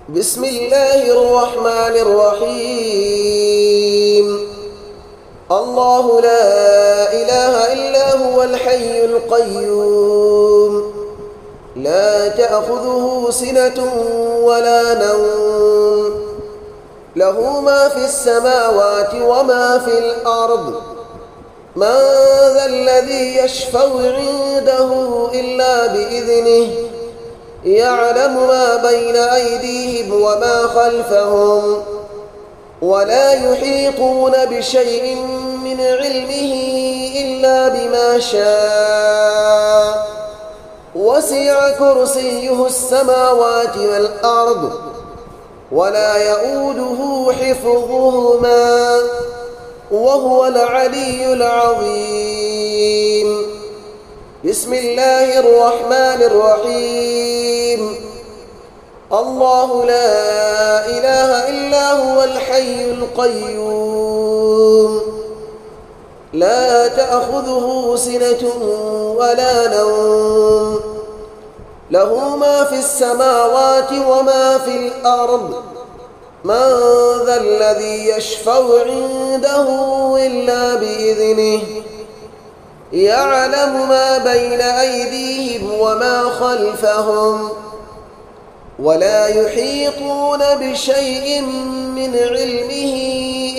بسم الله الرحمن الرحيم. الله لا إله إلا هو الحي القيوم، لا تأخذه سنة ولا نوم، له ما في السماوات وما في الأرض. من ذا الذي يشفع عنده إلا بإذنه، يعلم ما بين أيديهم وما خلفهم، ولا يحيطون بشيء من علمه إلا بما شاء. وسع كرسيه السماوات والأرض، ولا يؤوده حفظهما، وهو العلي العظيم. بسم الله الرحمن الرحيم. الله لا إله إلا هو الحي القيوم، لا تأخذه سنة ولا نوم، له ما في السماوات وما في الأرض. من ذا الذي يشفع عنده إلا بإذنه، يعلم ما بين أيديهم وما خلفهم، ولا يحيطون بشيء من علمه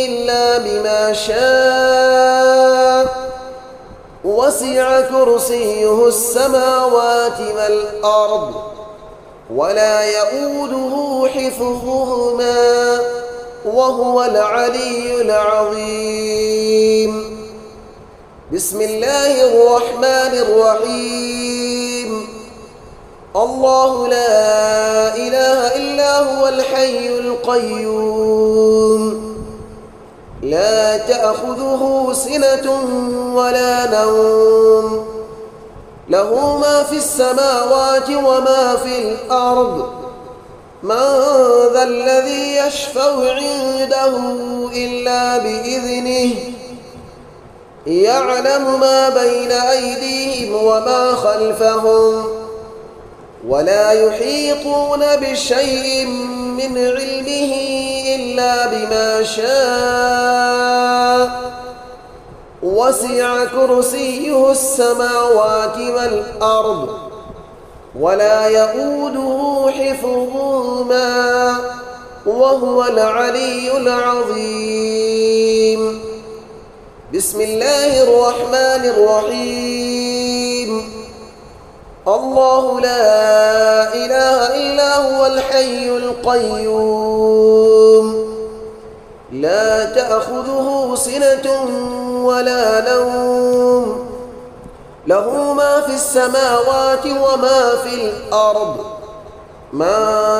إلا بما شاء. وسع كرسيه السماوات والأرض، ولا يؤوده حفظهما، وهو العلي العظيم. بسم الله الرحمن الرحيم. الله لا إله إلا هو الحي القيوم، لا تأخذه سنة ولا نوم، له ما في السماوات وما في الأرض. من ذا الذي يشفع عنده إلا بإذنه، يعلم ما بين أيديهم وما خلفهم، ولا يحيطون بشيء من علمه إلا بما شاء. وسع كرسيه السماوات والأرض، ولا يؤوده حفظهما، وهو العلي العظيم. بسم الله الرحمن الرحيم. الله لا إله إلا هو الحي القيوم، لا تأخذه سنة ولا نوم، له ما في السماوات وما في الأرض. من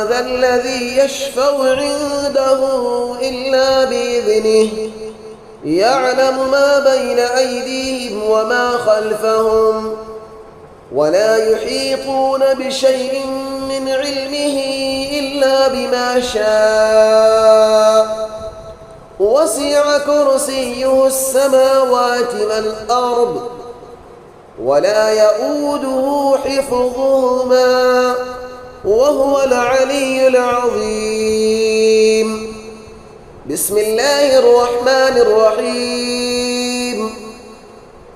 ذا الذي يشفع عنده إلا بإذنه، يعلم ما بين أيديهم وما خلفهم، ولا يحيطون بشيء من علمه إلا بما شاء. وسع كرسيه السماوات والأرض، ولا يؤوده حفظهما، وهو العلي العظيم. بسم الله الرحمن الرحيم.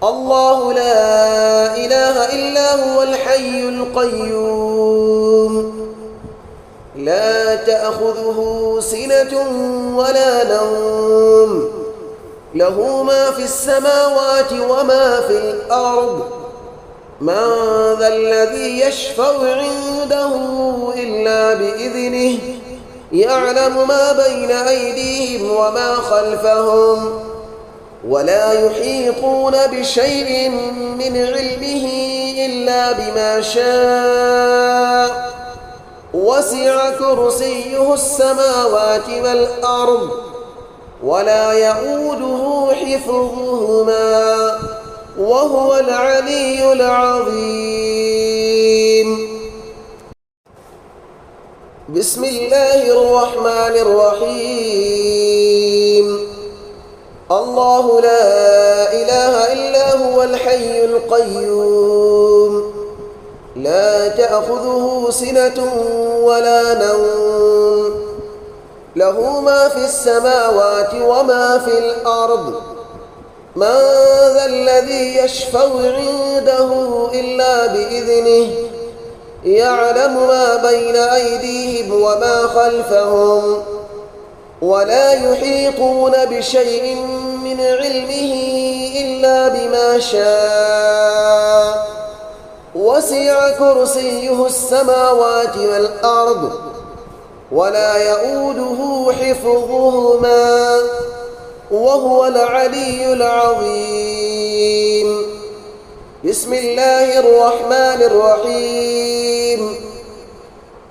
الله لا إله إلا هو الحي القيوم، لا تأخذه سنة ولا نوم، له ما في السماوات وما في الأرض. من ذا الذي يشفع عنده إلا بإذنه، يعلم ما بين أيديهم وما خلفهم، ولا يحيطون بشيء من علمه إلا بما شاء. وسع كرسيه السماوات والأرض، ولا يؤوده حفظهما، وهو العلي العظيم. بسم الله الرحمن الرحيم. الله لا إله إلا هو الحي القيوم، لا تأخذه سنة ولا نوم، له ما في السماوات وما في الأرض من ذا الذي يشفع عنده إلا بإذنه يعلم ما بين أيديهم وما خلفهم ولا يحيطون بشيء من علمه إلا بما شاء وسع كرسيه السماوات والأرض ولا يؤوده حفظهما وهو العلي العظيم. بسم الله الرحمن الرحيم.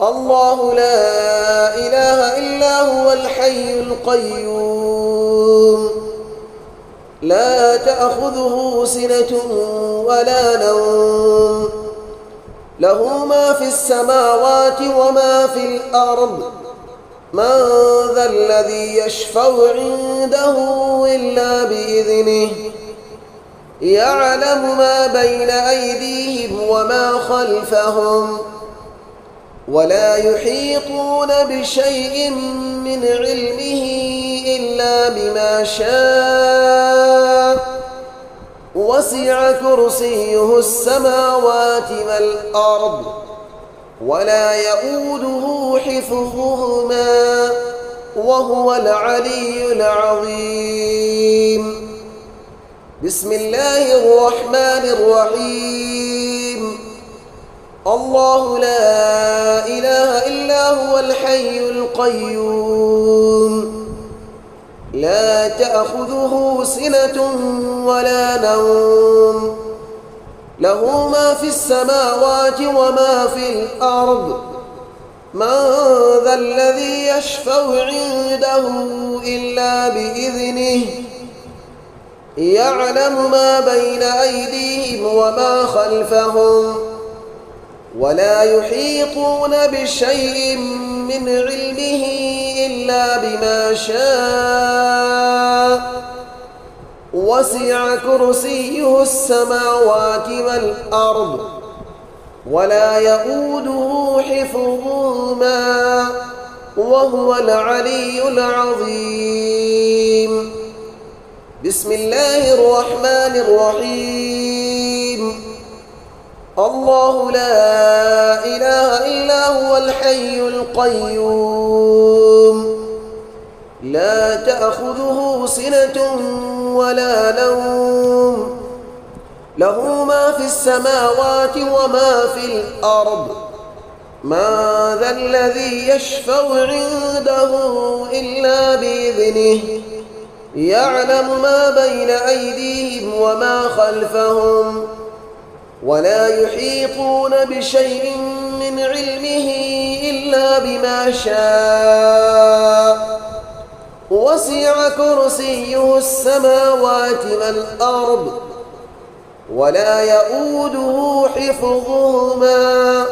الله لا إله إلا هو الحي القيوم لا تأخذه سنة ولا نوم له ما في السماوات وما في الأرض من ذا الذي يشفع عنده إلا بإذنه يعلم ما بين أيديهم وما خلفهم ولا يحيطون بشيء من علمه إلا بما شاء وسع كرسيه السماوات والأرض ولا يؤوده حفظهما وهو العلي العظيم. بسم الله الرحمن الرحيم. الله لا إله إلا هو الحي القيوم لا تأخذه سنة ولا نوم له ما في السماوات وما في الأرض من ذا الذي يشفع عنده إلا بإذنه يعلم ما بين أيديهم وما خلفهم ولا يحيطون بشيء من علمه إلا بما شاء وسع كرسيه السماوات والأرض ولا يؤوده حفظهما وهو العلي العظيم. بسم الله الرحمن الرحيم. الله لا إله إلا هو الحي القيوم لا تأخذه سنة ولا نوم له ما في السماوات وما في الأرض من ذا الذي يشفع عنده إلا بإذنه يعلم ما بين أيديهم وما خلفهم ولا يحيطون بشيء من علمه إلا بما شاء وسع كرسيه السماوات والأرض ولا يؤوده حفظهما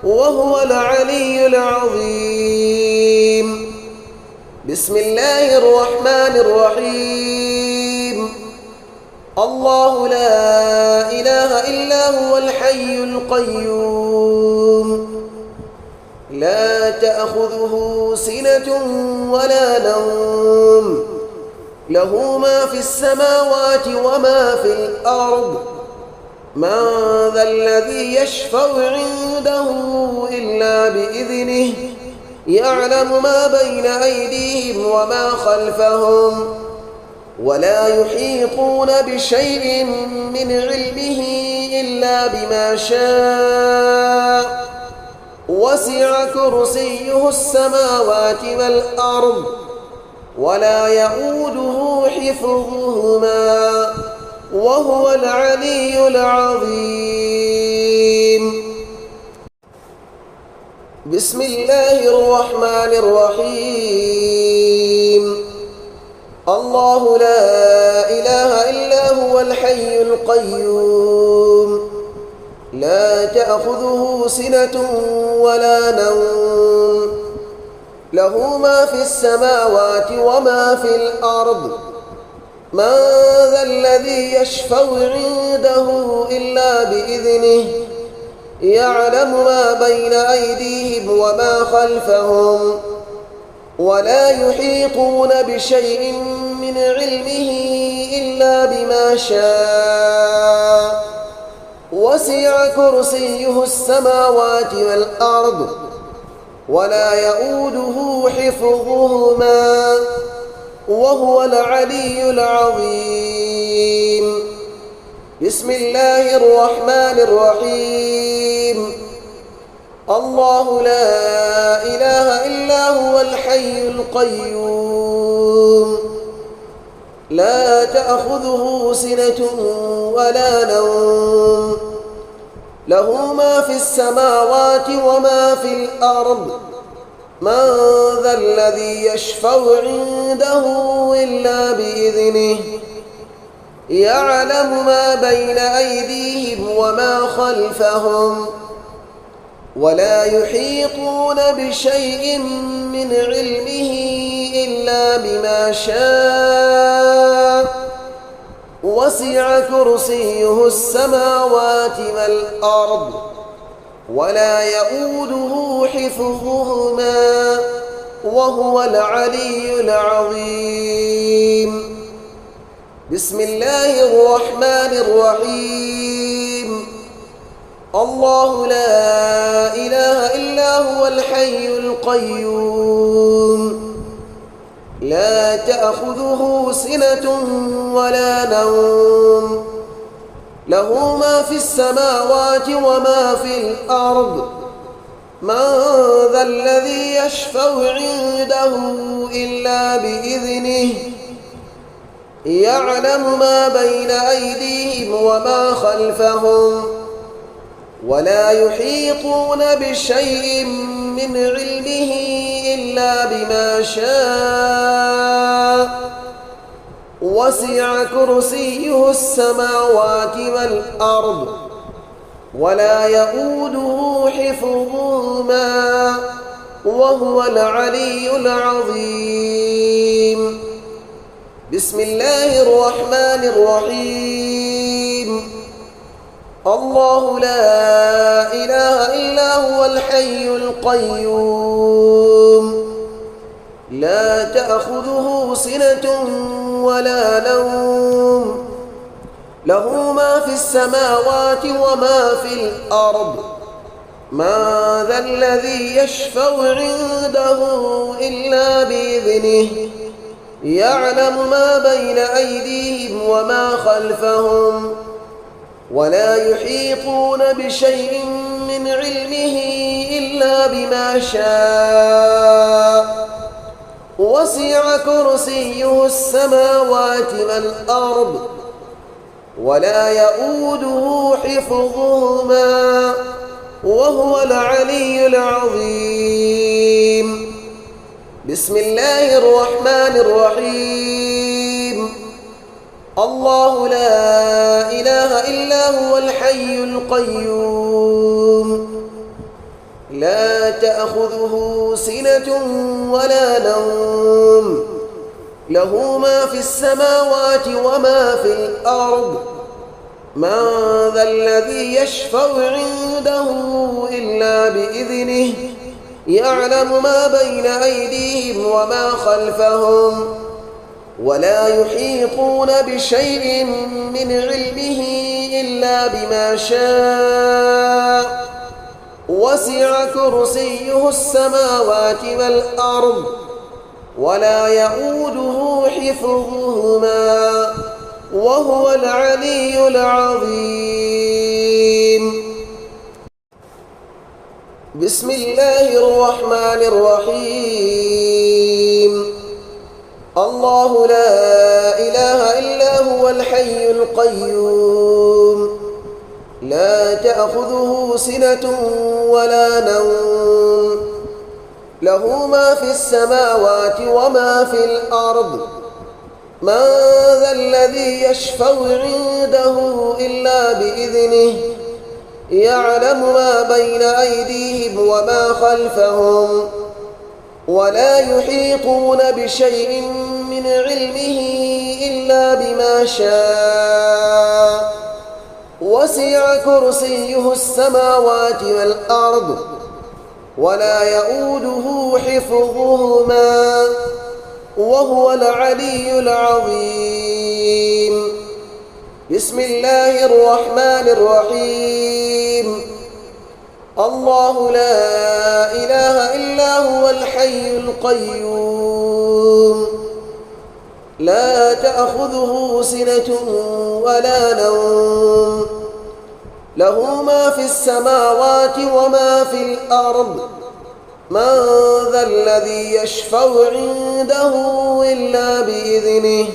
وهو العلي العظيم. بسم الله الرحمن الرحيم. الله لا إله إلا هو الحي القيوم لا تأخذه سنة ولا نوم له ما في السماوات وما في الأرض من ذا الذي يشفع عنده إلا بإذنه يعلم ما بين أيديهم وما خلفهم ولا يحيطون بشيء من علمه إلا بما شاء وسع كرسيه السماوات والأرض ولا يؤوده حفظهما وهو العلي العظيم. بسم الله الرحمن الرحيم. الله لا إله إلا هو الحي القيوم لا تأخذه سنة ولا نوم له ما في السماوات وما في الأرض من ذا الذي يشفع عنده إلا بإذنه يعلم ما بين أيديهم وما خلفهم ولا يحيطون بشيء من علمه إلا بما شاء وسع كرسيه السماوات والأرض ولا يؤوده حفظهما وهو العلي العظيم. بسم الله الرحمن الرحيم. الله لا إله إلا هو الحي القيوم لا تأخذه سنة ولا نوم له ما في السماوات وما في الأرض من ذا الذي يشفع عنده إلا بإذنه يعلم ما بين أيديهم وما خلفهم ولا يحيطون بشيء من علمه إلا بما شاء وسع كرسيه السماوات والأرض ولا يؤوده حفظهما وهو العلي العظيم. بسم الله الرحمن الرحيم. الله لا إله إلا هو الحي القيوم لا تأخذه سنة ولا نوم له ما في السماوات وما في الأرض من ذا الذي يشفع عنده إلا بإذنه يعلم ما بين أيديهم وما خلفهم ولا يحيطون بشيء من علمه إلا بما شاء وسع كرسيه السماوات والأرض ولا يؤوده حفظهما وهو العلي العظيم. بسم الله الرحمن الرحيم. الله لا إله إلا هو الحي القيوم لا تأخذه سنة ولا نوم له ما في السماوات وما في الأرض من ذا الذي يشفع عنده إلا بإذنه يعلم ما بين أيديهم وما خلفهم ولا يحيطون بشيء من علمه إلا بما شاء وسع كرسيه السماوات والأرض ولا يؤوده حفظهما وهو العلي العظيم. بسم الله الرحمن الرحيم. الله لا إله إلا هو الحي القيوم لا تأخذه سنة ولا نوم له ما في السماوات وما في الأرض من ذا الذي يشفع عنده إلا بإذنه يعلم ما بين أيديهم وما خلفهم ولا يحيطون بشيء من علمه إلا بما شاء وسع كرسيه السماوات والأرض ولا يؤوده حفظهما وهو العلي العظيم. بسم الله الرحمن الرحيم. الله لا إله إلا هو الحي القيوم لا تأخذه سنة ولا نوم له ما في السماوات وما في الأرض من ذا الذي يشفع عنده إلا بإذنه يعلم ما بين أيديهم وما خلفهم ولا يحيطون بشيء من علمه إلا بما شاء وسع كرسيه السماوات والأرض ولا يؤوده حفظهما وهو العلي العظيم. بسم الله الرحمن الرحيم. الله لا إله إلا هو الحي القيوم لا تأخذه سنة ولا نوم له ما في السماوات وما في الأرض من ذا الذي يشفع عنده إلا بإذنه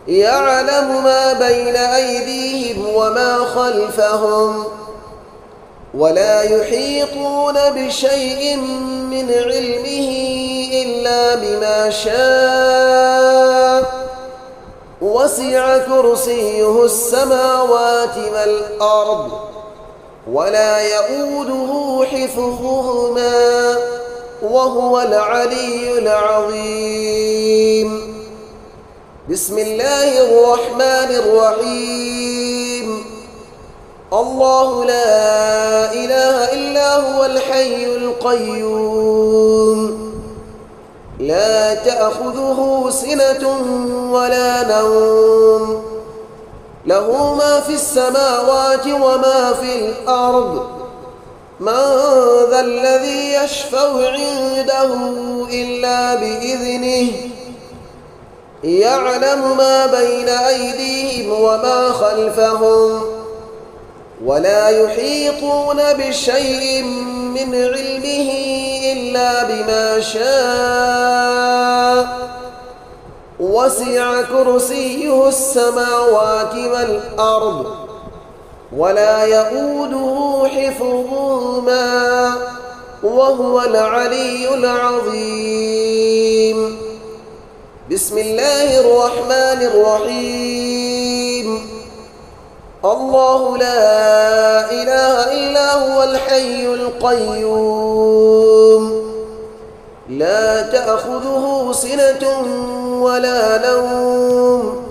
يعلم ما بين أيديهم وما خلفهم ولا يحيطون بشيء من علمه إلا بما شاء وسع كرسيه السماوات والأرض ولا يؤوده حفظهما وهو العلي العظيم. بسم الله الرحمن الرحيم. الله لا إله إلا هو الحي القيوم لا تأخذه سنة ولا نوم له ما في السماوات وما في الأرض من ذا الذي يشفع عنده إلا بإذنه يعلم ما بين أيديهم وما خلفهم ولا يحيطون بشيء من علمه إلا بما شاء وسع كرسيه السماوات والأرض ولا يؤوده حفظهما وهو العلي العظيم. بسم الله الرحمن الرحيم. الله لا إله إلا هو الحي القيوم لا تأخذه سنة ولا نوم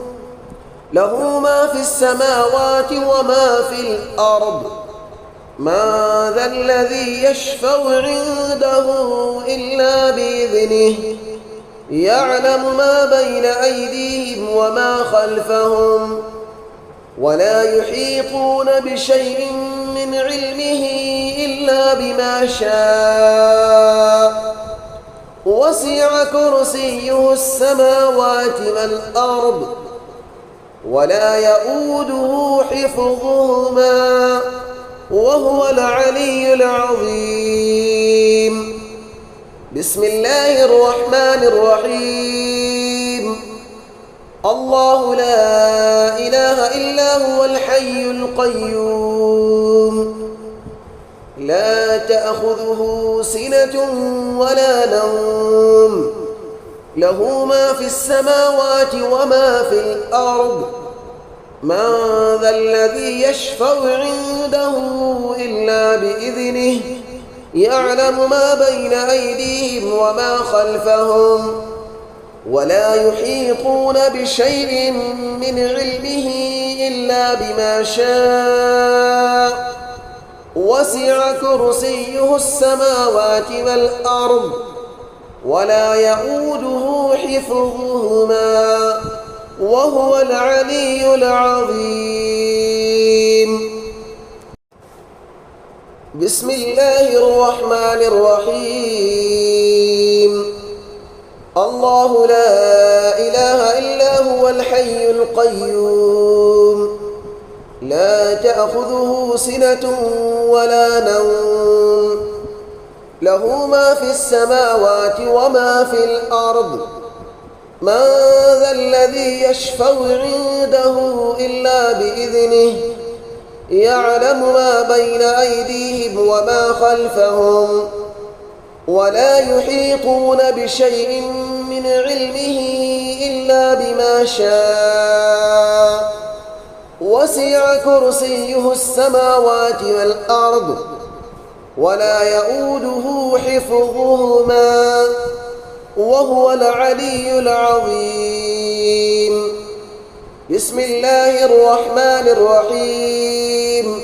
له ما في السماوات وما في الأرض ما ذا الذي يشفع عنده إلا بإذنه يعلم ما بين أيديهم وما خلفهم ولا يحيطون بشيء من علمه إلا بما شاء وسع كرسيه السماوات والأرض ولا يؤوده حفظهما وهو العلي العظيم. بسم الله الرحمن الرحيم. الله لا إله إلا هو الحي القيوم لا تأخذه سنة ولا نوم له ما في السماوات وما في الأرض من ذا الذي يشفع عنده إلا بإذنه يعلم ما بين أيديهم وما خلفهم ولا يحيطون بشيء من علمه إلا بما شاء وسع كرسيه السماوات والأرض ولا يؤوده حفظهما وهو العلي العظيم. بسم الله الرحمن الرحيم. الله لا إله إلا هو الحي القيوم لا تأخذه سنة ولا نوم له ما في السماوات وما في الأرض من ذا الذي يشفع عنده إلا بإذنه يعلم ما بين أيديهم وما خلفهم ولا يحيطون بشيء من علمه إلا بما شاء وسع كرسيه السماوات والأرض ولا يؤوده حفظهما وهو العلي العظيم. بسم الله الرحمن الرحيم.